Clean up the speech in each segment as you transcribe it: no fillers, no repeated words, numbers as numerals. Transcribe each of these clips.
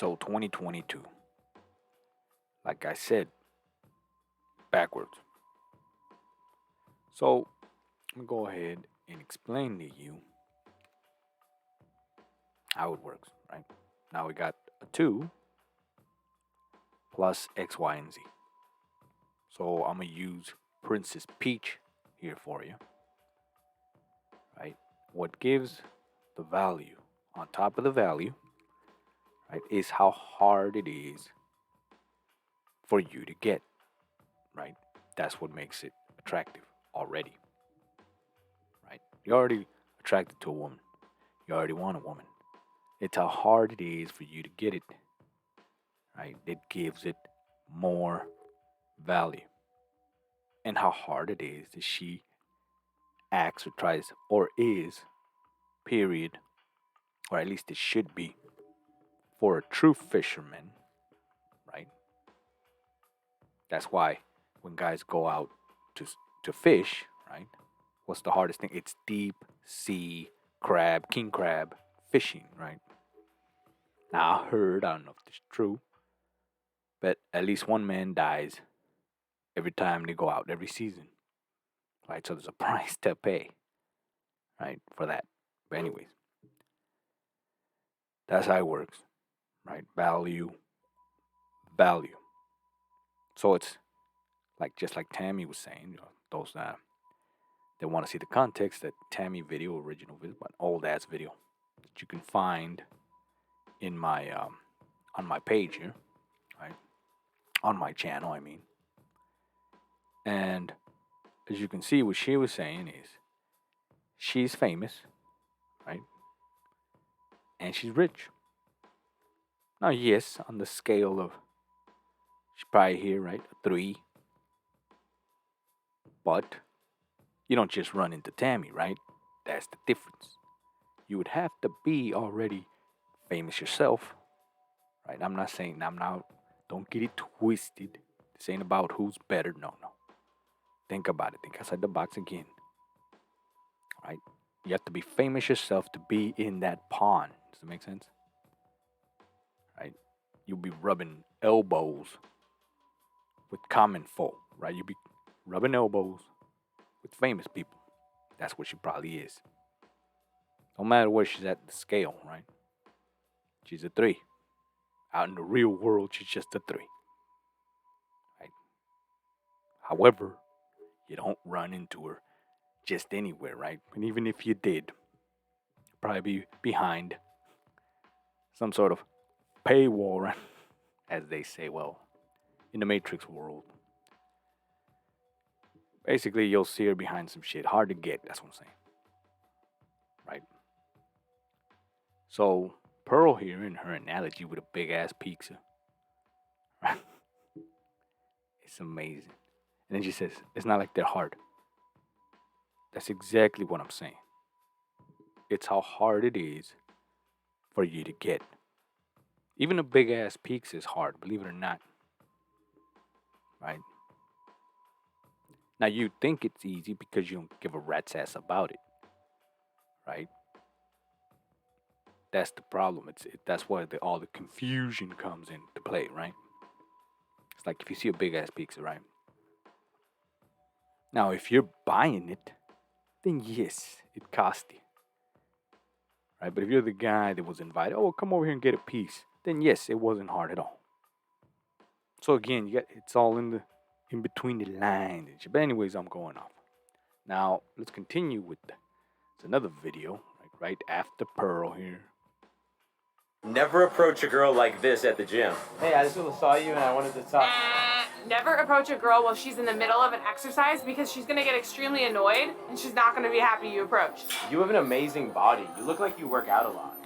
So 2022, like I said, backwards. So I'm gonna go ahead and explain to you how it works, right? Now we got a 2 plus X, Y, and Z. So I'm gonna use Princess Peach here for you, right? What gives the value on top of the value, right, is how hard it is for you to get, right? That's what makes it attractive already, right? You're already attracted to a woman. You already want a woman. It's how hard it is for you to get it, right? It gives it more value. And how hard it is that she acts or tries or is, period, or at least it should be for a true fisherman, right? That's why when guys go out to to fish, right? What's the hardest thing? It's deep sea crab, king crab fishing, right? Now I heard, I don't know if this is true, but at least one man dies every time they go out every season, right? So there's a price to pay, right, for that. But anyways, that's how it works, right? Value, value. So it's like just like Tammy was saying, those they want to see the context. That Tammy video, original video, an old ass video that you can find in my on my page here, right? On my channel, I mean. And as you can see, what she was saying is she's famous, right? And she's rich. Now, yes, on the scale of she's probably here, right? A 3. But you don't just run into Tammy, right? That's the difference. You would have to be already famous yourself, right? I'm not saying I'm not. Don't get it twisted. This ain't about who's better. No, no. Think about it. Think outside the box again, right? You have to be famous yourself to be in that pond. Does that make sense? Right? You'll be rubbing elbows with common folk, right? You'll be rubbing elbows with famous people. That's what she probably is. No matter where she's at the scale, right? She's a 3. Out in the real world, she's just a 3. Right? However, you don't run into her just anywhere, right? And even if you did, probably be behind some sort of paywall, right? As they say, well, in the Matrix world. Basically, you'll see her behind some shit. Hard to get, that's what I'm saying. Right? So, Pearl here, in her analogy with a big ass pizza, right? It's amazing. And then she says, it's not like they're hard. That's exactly what I'm saying. It's how hard it is for you to get. Even a big ass pizza is hard, believe it or not. Right? Now you think it's easy because you don't give a rat's ass about it. Right? That's the problem. That's where all the confusion comes into play, right? It's like if you see a big ass pizza, right? Now if you're buying it, then yes, it costs you. Right? But if you're the guy that was invited, oh, come over here and get a piece, then yes, it wasn't hard at all. So again, it's all in between the lines. But anyways, I'm going off. Now let's continue with it's another video, right after Pearl here. Never approach a girl like this at the gym. Hey, I just saw you and I wanted to talk. Never approach a girl while she's in the middle of an exercise because she's gonna get extremely annoyed and she's not gonna be happy you approached. You have an amazing body. You look like you work out a lot.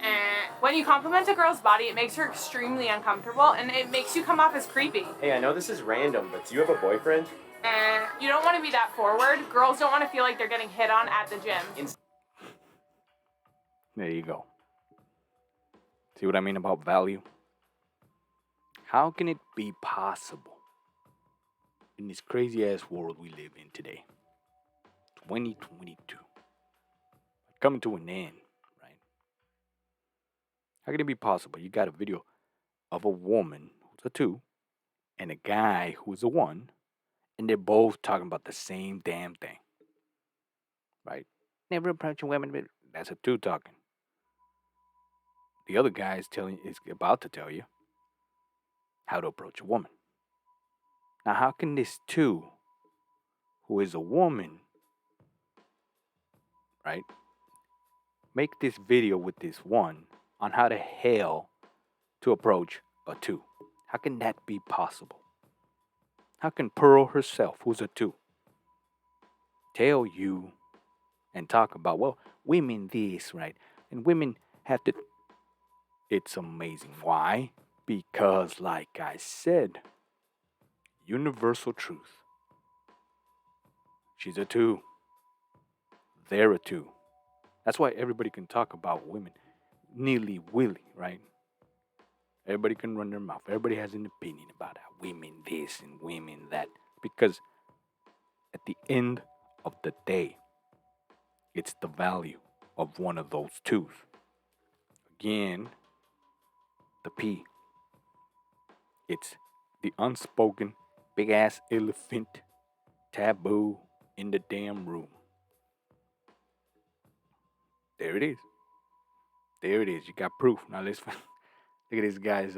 When you compliment a girl's body, it makes her extremely uncomfortable and it makes you come off as creepy. Hey, I know this is random, but do you have a boyfriend? You don't want to be that forward. Girls don't want to feel like they're getting hit on at the gym. There you go. See what I mean about value? How can it be possible in this crazy ass world we live in today? 2022. Coming to an end, right? How can it be possible? You got a video of a woman who's a two and a guy who's a one, and they're both talking about the same damn thing, right? Never approach a woman, but that's a two talking. The other guy is about to tell you how to approach a woman. Now, how can this two, who is a woman, right, make this video with this one on how the hell to approach a two? How can that be possible? How can Pearl herself, who's a two, tell you and talk about, well, women this, right? And women have to. It's amazing. Why? Because, like I said, universal truth. She's a two. They're a two. That's why everybody can talk about women nilly willy, right? Everybody can run their mouth. Everybody has an opinion about how women this and women that. Because at the end of the day, it's the value of one of those twos. Again, the P. It's the unspoken big ass elephant taboo in the damn room. There it is. There it is. You got proof. Now let's look at this guy's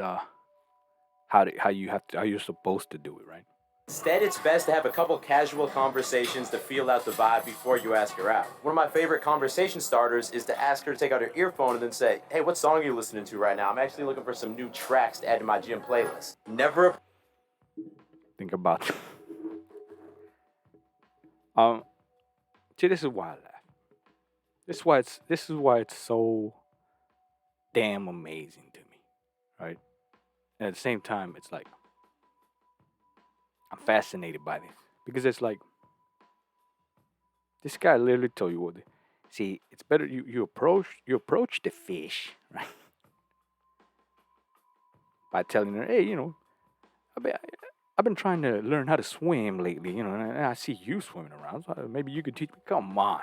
how you're supposed to do it, right? Instead, it's best to have a couple casual conversations to feel out the vibe before you ask her out. One of my favorite conversation starters is to ask her to take out her earphone and then say, hey, what song are you listening to right now? I'm actually looking for some new tracks to add to my gym playlist. Never. Think about um see, this is why I laugh. This is why it's so damn amazing to me. Right? And at the same time it's like I'm fascinated by this. Because it's like this guy literally told you what see, it's better you approach the fish, right? By telling her, hey, I've been, I've been trying to learn how to swim lately, and I see you swimming around, so maybe you could teach me. Come on.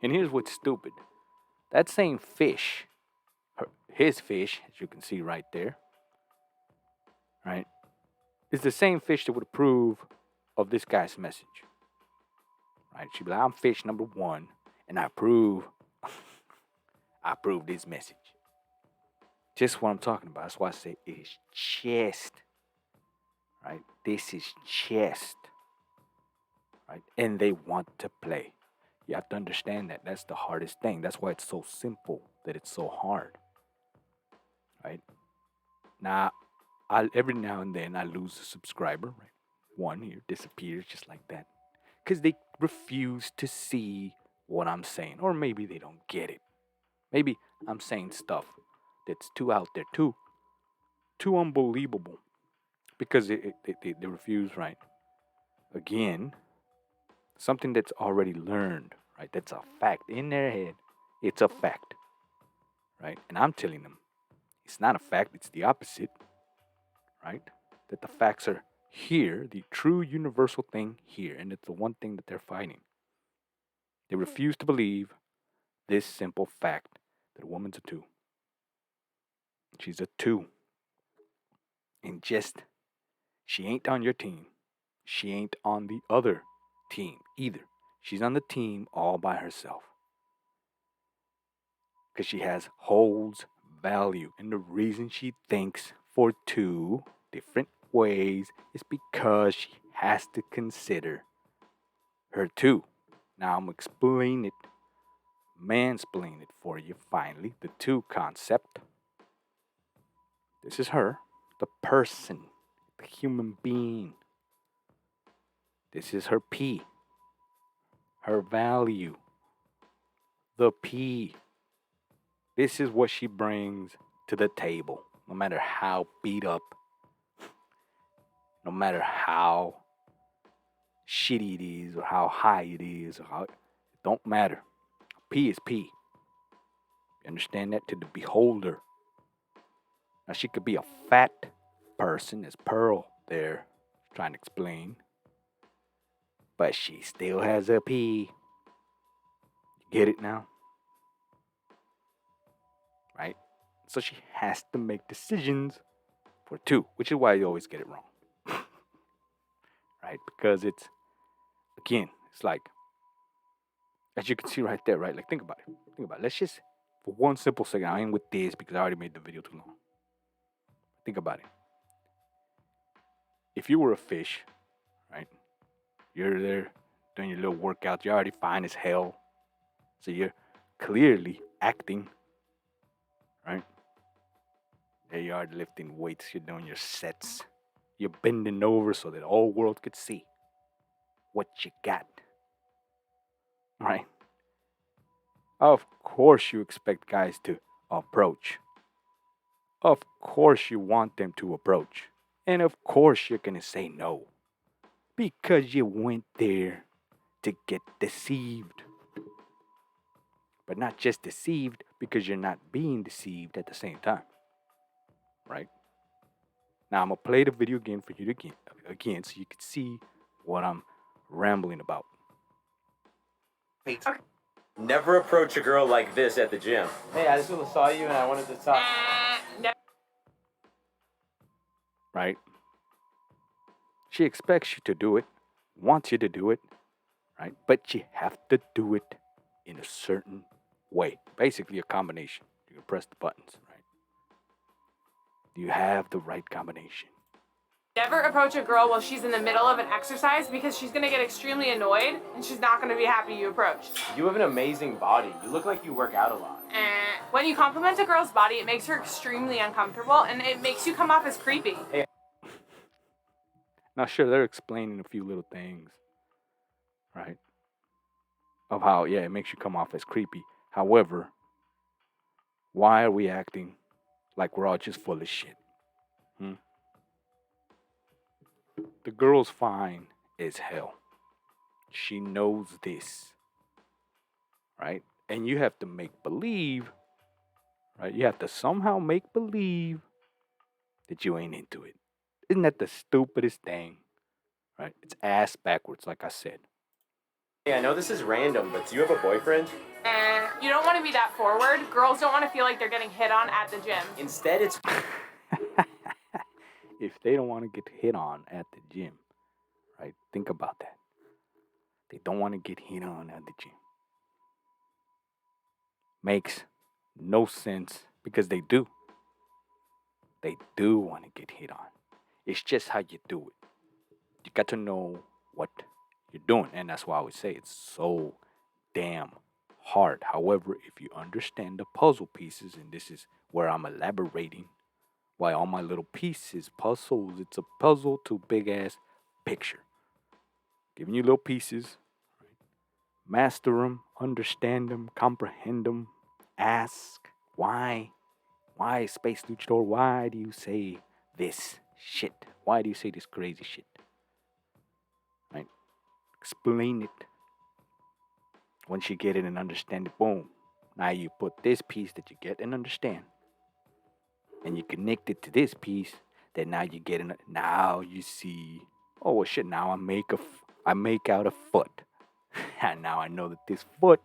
And here's what's stupid. That same fish, his fish, as you can see right there, right, is the same fish that would approve of this guy's message. Right? She'd be like, I'm fish number one, and I approve this message. Just what I'm talking about. That's why I say it is chest. Right? This is chest. Right? And they want to play. You have to understand that. That's the hardest thing. That's why it's so simple that it's so hard. Right? Now, every now and then I lose a subscriber. Right? One here disappears just like that. Because they refuse to see what I'm saying. Or maybe they don't get it. Maybe I'm saying stuff that's too out there, too unbelievable. Because they refuse, right? Again, something that's already learned, right? That's a fact in their head. It's a fact, right? And I'm telling them it's not a fact, it's the opposite, right? That the facts are here, the true universal thing here, and it's the one thing that they're fighting. They refuse to believe this simple fact that a woman's a two. She's a two. And just, she ain't on your team. She ain't on the other team either. She's on the team all by herself. Because she holds value. And the reason she thinks for two different ways is because she has to consider her two. Now I'm explaining it, mansplain it for you finally. The two concept. This is her, the person, the human being. This is her P, her value, the P. This is what she brings to the table, no matter how beat up, no matter how shitty it is, or how high it is, it don't matter. P is P. You understand that? To the beholder. Now she could be a fat person, as Pearl there trying to explain, but she still has a P. You get it now? Right? So she has to make decisions for two, which is why you always get it wrong. Right? Because it's, again, it's like, as you can see right there, right? Like, think about it. Think about it. Let's just, for one simple second, I ain't with this because I already made the video too long. Think about it. If you were a fish, right? You're there doing your little workout. You're already fine as hell. So you're clearly acting, right? There you are lifting weights. You're doing your sets. You're bending over so that the whole world could see what you got, right? Of course, you expect guys to approach. Of course, you want them to approach. And of course, you're going to say no because you went there to get deceived. But not just deceived because you're not being deceived at the same time, right? Now, I'm going to play the video again for you again so you can see what I'm rambling about. Never approach a girl like this at the gym. Hey, I just saw you and I wanted to talk. No. Right? She expects you to do it, wants you to do it, right? But you have to do it in a certain way. Basically, a combination. You can press the buttons, right? Do you have the right combination? Never approach a girl while she's in the middle of an exercise because she's gonna get extremely annoyed and she's not gonna be happy you approached. You have an amazing body. You look like you work out a lot. When you compliment a girl's body, it makes her extremely uncomfortable and it makes you come off as creepy. Hey. Now, sure, they're explaining a few little things, right? Of how, yeah, it makes you come off as creepy. However, why are we acting like we're all just full of shit? The girl's fine as hell. She knows this, right? And you have to make believe, right? You have to somehow make believe that you ain't into it. Isn't that the stupidest thing, right? It's ass backwards, like I said. Hey, I know this is random, but do you have a boyfriend? You don't want to be that forward. Girls don't want to feel like they're getting hit on at the gym. Instead, it's If they don't want to get hit on at the gym, right? Think about that. They don't want to get hit on at the gym. Makes no sense because they do. They do want to get hit on. It's just how you do it. You got to know what you're doing. And that's why I always say it's so damn hard. However, if you understand the puzzle pieces, and this is where I'm elaborating why all my little pieces, puzzles, it's a puzzle to big ass picture. Giving you little pieces, right? Master them, understand them, comprehend them, ask why. Why, Space Luchador, why do you say this shit? Why do you say this crazy shit? Right? Explain it. Once you get it and understand it, boom. Now you put this piece that you get and understand. And you connect it to this piece that now you get in. Now you see, oh well, shit, now I make out a foot. And now I know that this foot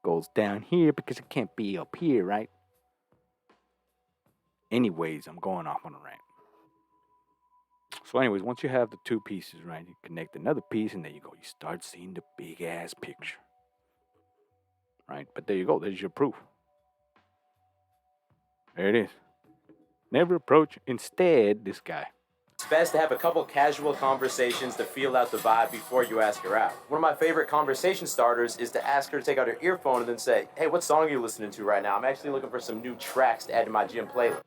goes down here because it can't be up here, right? Anyways, I'm going off on a rant. So anyways, once you have the two pieces, right, you connect another piece and there you go. You start seeing the big ass picture. Right? But there you go. There's your proof. There it is. Never approach. Instead, this guy. It's best to have a couple casual conversations to feel out the vibe before you ask her out. One of my favorite conversation starters is to ask her to take out her earphone and then say, hey, what song are you listening to right now? I'm actually looking for some new tracks to add to my gym playlist.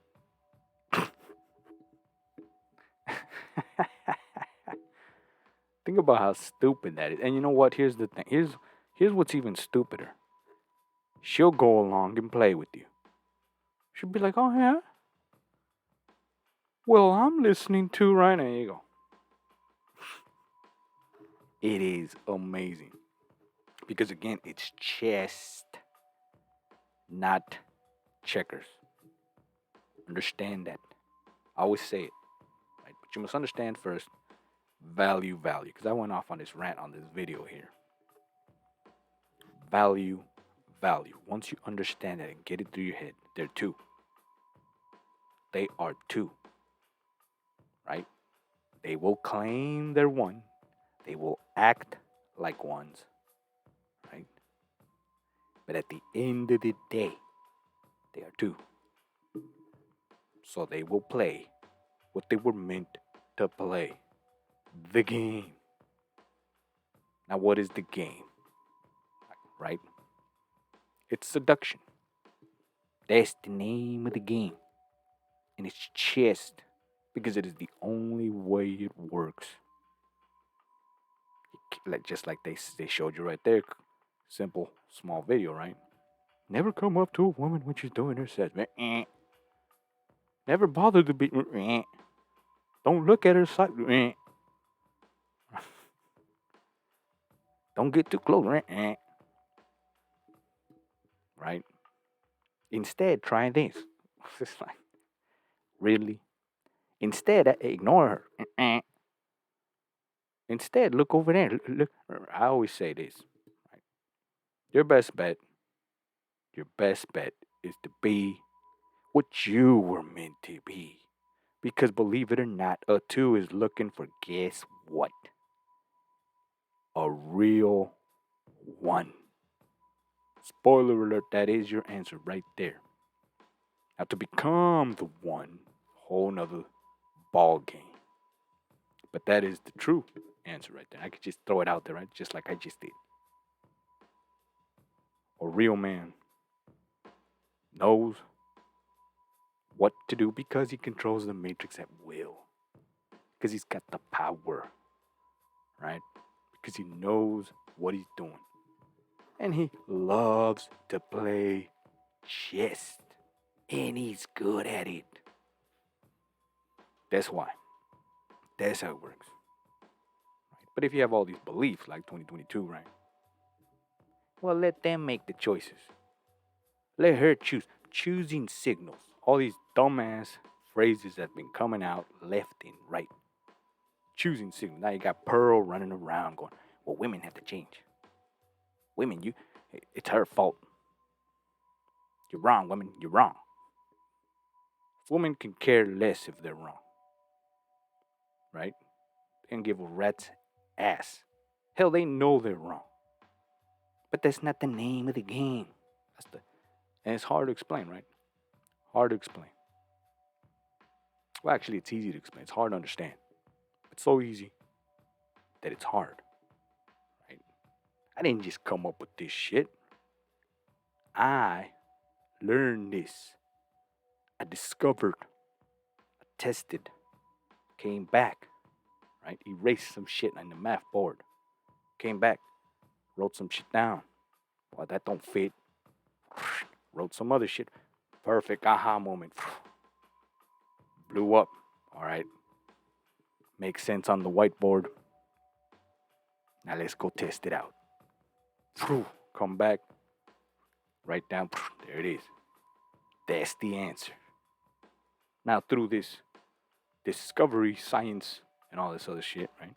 Think about how stupid that is. And you know what? Here's the thing. Here's what's even stupider. She'll go along and play with you. She'll be like, oh yeah? Well, I'm listening to right now. There you go. It is amazing. Because again, it's chess, not checkers. Understand that. I always say it. Right? But you must understand first value. Because I went off on this rant on this video here. Value. Once you understand that and get it through your head, there are two. they are two, right? They will claim they're one. They will act like ones, right? But at the end of the day, they are two. So they will play what they were meant to play, the game. Now, what is the game, right? It's seduction. That's the name of the game. And it's chess because it is the only way it works. Like just like they showed you right there, simple small video, right? Never come up to a woman when she's doing her set. Never bother to be. Don't look at her side. Don't get too close. Right? Instead, try this. It's like, really? Instead, ignore her. Instead, look over there. Look. I always say this. Right? Your best bet, is to be what you were meant to be. Because believe it or not, a two is looking for, guess what? A real one. Spoiler alert, that is your answer right there. Now to become the one, whole nother ball game. But that is the true answer right there. I could just throw it out there, right? Just like I just did. A real man knows what to do because he controls the matrix at will. Because he's got the power, right? Because he knows what he's doing. And he loves to play chess. And he's good at it. That's why. That's how it works. Right? But if you have all these beliefs like 2022, right? Well, let them make the choices. Let her choose. Choosing signals. All these dumbass phrases that have been coming out left and right. Choosing signals. Now you got Pearl running around going, well, women have to change. Women, it's her fault. You're wrong, women. You're wrong. Women can care less if they're wrong. Right? They can give a rat's ass. Hell, they know they're wrong. But that's not the name of the game. And it's hard to explain, right? Hard to explain. Well, actually, it's easy to explain. It's hard to understand. It's so easy that it's hard, right? I didn't just come up with this shit. I learned this. I discovered, I tested, came back, right? Erased some shit on the math board. Came back, wrote some shit down. Well, that don't fit. Wrote some other shit. Perfect aha moment. Blew up. All right. Makes sense on the whiteboard. Now let's go test it out. Come back. Write down. There it is. That's the answer. Now through this discovery, science, and all this other shit, right?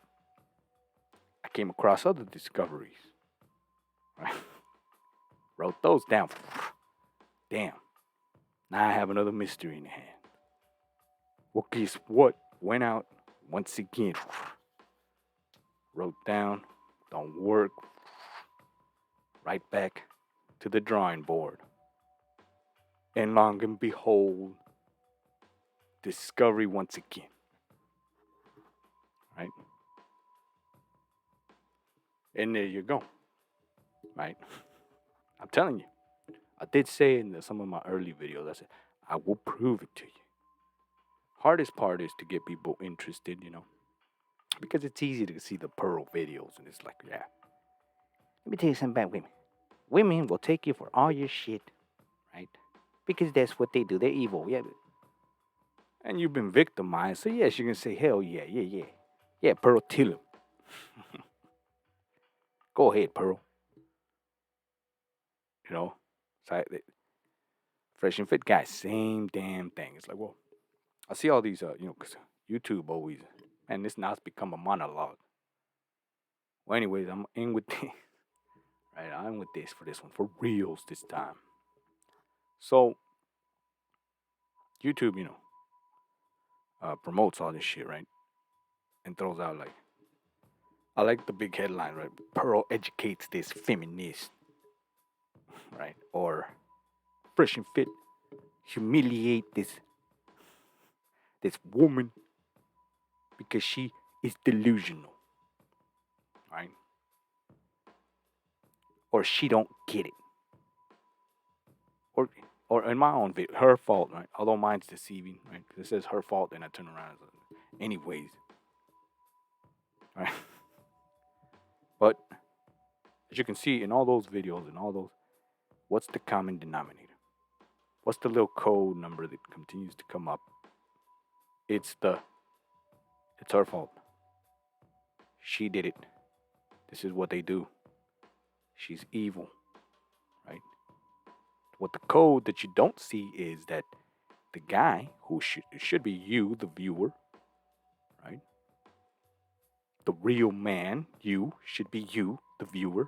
I came across other discoveries. Right? Wrote those down. Damn. Now I have another mystery in hand. Well, guess what? Went out once again. Wrote down. Don't work. Right back to the drawing board. And long and behold, discovery once again. Right? And there you go. Right? I'm telling you. I did say in some of my early videos, I said, I will prove it to you. Hardest part is to get people interested, because it's easy to see the Pearl videos and it's like, yeah. Let me tell you something about women. Women will take you for all your shit, right? Because that's what they do. They're evil, yeah. And you've been victimized, so yes, you can say, hell yeah. Yeah, Pearl, tell him. Go ahead, Pearl. So Fresh and Fit guys, same damn thing. It's like, well, I see all these, because YouTube always, man, this now's become a monologue. Well, anyways, I'm in with this. Right, I'm with this for this one, for reals this time. So, YouTube, promotes all this shit, right? And throws out like, I like the big headline, right? Pearl educates this feminist, right? Or Fresh and Fit humiliate this woman because she is delusional, right? Or she don't get it. Or or in my own video, her fault, right? Although mine's deceiving, right? Because it says her fault, and I turn around and say, anyways, right? But as you can see in all those videos and all those, what's the common denominator? What's the little code number that continues to come up? It's her fault. She did it. This is what they do. She's evil, right? What the code that you don't see is that the guy who should be you, the viewer, right? The real man, you should be you, the viewer.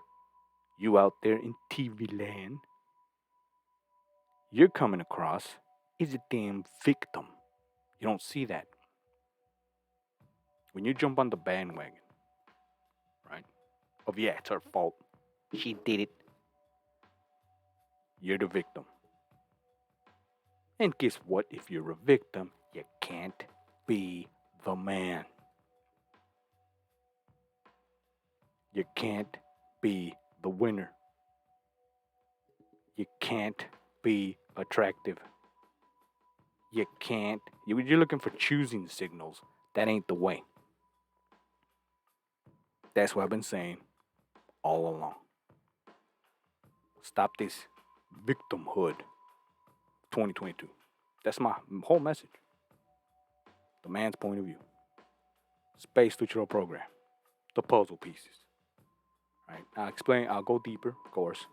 You out there in TV land. You're coming across is a damn victim. You don't see that. When you jump on the bandwagon, right? Of yeah, it's her fault. She did it. You're the victim. And guess what? If you're a victim, you can't be the man. You can't be the winner. You can't be attractive. You can't. You're looking for choosing signals. That ain't the way. That's what I've been saying all along. Stop this victimhood 2022. That's my whole message. The man's point of view. Space Luchador program. The puzzle pieces. Right? I'll go deeper, of course.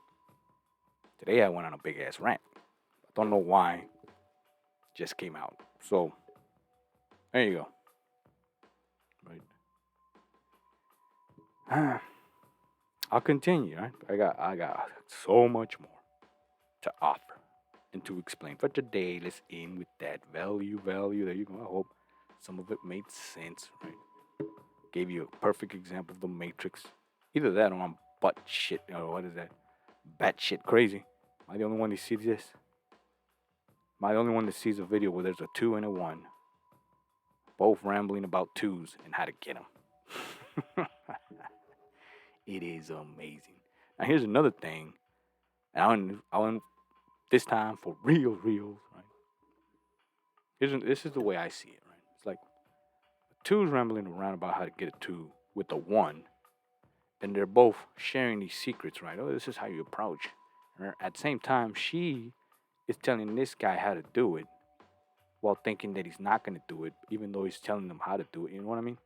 Today I went on a big ass rant. I don't know why. Just came out. So there you go. Right. I'll continue, right? I got so much more to offer and to explain. For today, let's end with that value. There you go. I hope some of it made sense, right? Gave you a perfect example of the Matrix. Either that or I'm butt shit, or what is that? Bat shit crazy. Am I the only one that sees this? Am I the only one that sees a video where there's a 2 and a 1? Both rambling about 2s and how to get them. It is amazing. Now here's another thing. I want this time for real, right? This is the way I see it, right? It's like a 2's rambling around about how to get a 2 with a 1, and they're both sharing these secrets, right? Oh, this is how you approach. And at the same time, she is telling this guy how to do it, while thinking that he's not gonna do it, even though he's telling them how to do it. You know what I mean?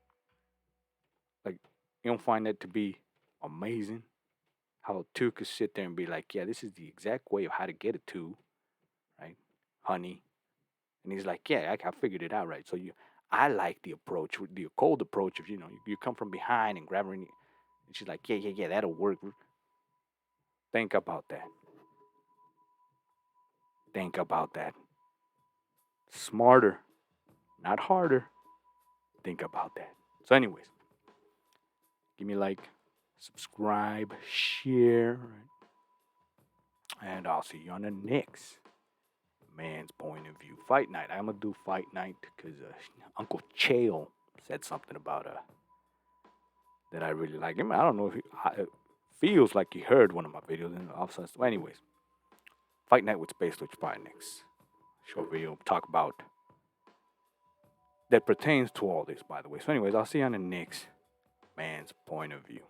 Like, you don't find that to be amazing? How 2 could sit there and be like, yeah, this is the exact way of how to get a 2, right? Honey. And he's like, yeah, I figured it out, right? So I like the approach, the cold approach of, you come from behind and grab her. And she's like, yeah, that'll work. Think about that. Think about that. Smarter, not harder. Think about that. So, anyways, give me a like, subscribe, share, right? And I'll see you on the next man's point of view. Fight night. I'm gonna do fight night because Uncle Chael said something about that I really like him. I don't know if it feels like he heard one of my videos and all of a sudden. So anyways, fight night with Space Luchador next. Short video talk about that pertains to all this, by the way. So anyways, I'll see you on the next man's point of view.